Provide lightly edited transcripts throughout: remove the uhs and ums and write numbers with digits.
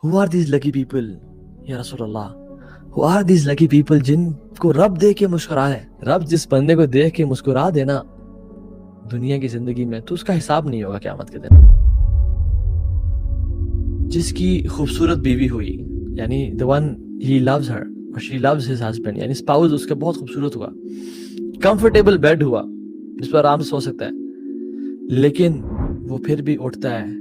Who are these lucky people یا رسول اللہ؟ Who are these lucky people جن کو رب دیکھ کے مسکرائے؟ رب جس بندے کو دیکھ کے مسکرا دینا دنیا کی زندگی میں تو اس کا حساب نہیں ہوگا قیامت کے دن. جس کی خوبصورت بیوی ہوئی یعنی the one he loves her or she loves his husband یعنی spouse اس کا بہت خوبصورت ہوا, comfortable bed ہوا جس پر آرام سے سو سکتا ہے, لیکن وہ پھر بھی اٹھتا ہے,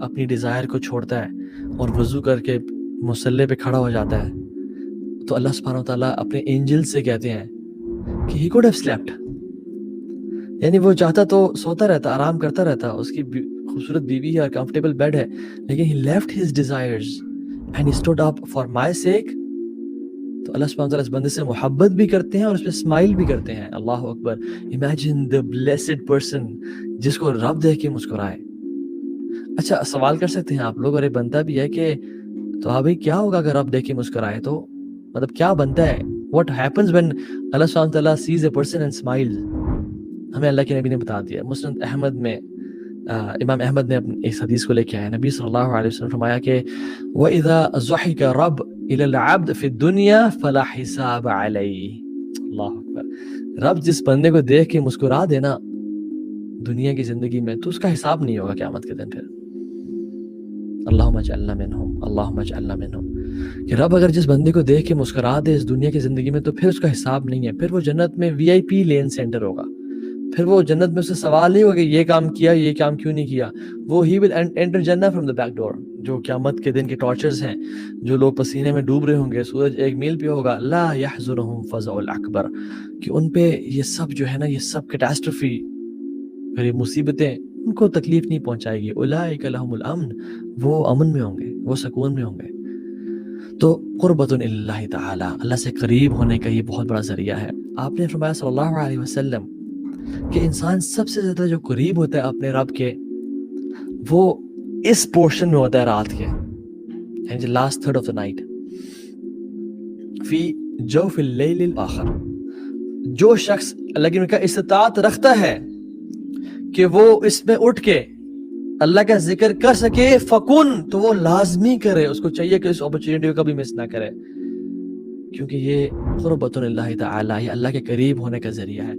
اپنی ڈیزائر کو چھوڑتا ہے اور وضو کر کے مصلی پہ کھڑا ہو جاتا ہے, تو اللہ سبحانہ وتعالیٰ اپنے اینجل سے کہتے ہیں کہ he could have slept, یعنی وہ چاہتا تو سوتا رہتا, آرام کرتا رہتا, اس کی خوبصورت بیوی ہے اور کمفرٹیبل بیڈ ہے, لیکن he left his desires and he stood up for my sake. تو اللہ سبحانہ وتعالیٰ اس بندے سے محبت بھی کرتے ہیں اور اس پہ اسمائل بھی کرتے ہیں. اللہ اکبر. Imagine the blessed person جس کو رب دیکھ کے مسکرائے. اچھا سوال کر سکتے ہیں آپ لوگ, اور یہ بنتا بھی ہے کہ تو ابھی کیا ہوگا اگر رب دیکھ کے مسکرائے, تو مطلب کیا بنتا ہے, what happens when اللہ سبحانہ وتعالیٰ sees a person and smiles. ہمیں اللہ کے نبی نے بتا دیا. مسند احمد میں امام احمد نے اس حدیث کو لے کے آیا, نبی صلی اللہ علیہ وسلم فرمایا کہ وَإِذَا ضَحِكَ رَبْ إِلَى الْعَبْدِ فِي الدُّنْيَا فَلَا حِسَابَ عَلَيْهِ. اللہ اکبر. رب جس بندے کو دیکھ کے مسکرا دینا دنیا کی زندگی میں تو اس کا حساب نہیں ہوگا قیامت کے دن. پھر اللہم اجعلنا منہم, اللہم اجعلنا منہم. کہ رب اگر جس بندے کو دیکھ کے مسکرا دے اس دنیا کی زندگی میں تو پھر اس کا حساب نہیں ہے, پھر وہ جنت میں وی آئی پی لین سینٹر ہوگا. پھر وہ جنت میں اس سے سوال نہیں ہوگا کہ یہ کام کیا, یہ کام کیوں نہیں کیا. وہ ہی ول انٹر جنہ فرام دا بیک ڈور. جو قیامت کے دن کے ٹارچرز ہیں, جو لوگ پسینے میں ڈوب رہے ہوں گے, سورج ایک میل پہ ہوگا, لا یحزنہم فزع الاکبر, کہ ان پہ یہ سب جو ہے نا, یہ سب کیٹاسٹرفی, پھر یہ مصیبتیں ان کو تکلیف نہیں پہنچائے گی. اولئک لہم الامن, وہ امن میں ہوں گے, وہ سکون میں ہوں گے. تو قربۃ اللہ تعالی, اللہ سے قریب ہونے کا یہ بہت بڑا ذریعہ ہے. آپ نے فرمایا صلی اللہ علیہ وسلم کہ انسان سب سے زیادہ جو قریب ہوتا ہے اپنے رب کے, وہ اس پورشن میں ہوتا ہے رات کے, یعنی last third of the night, فی جوف اللیل الاخر. جو شخص اللہ کی کا استطاعت رکھتا ہے کہ وہ اس میں اٹھ کے اللہ کا ذکر کر سکے, فکن, تو وہ لازمی کرے, اس کو چاہیے کہ اس اپرچونٹی کو کبھی مس نہ کرے, کیونکہ یہ قربۃ اللہ تعالی, یہ اللہ کے قریب ہونے کا ذریعہ ہے.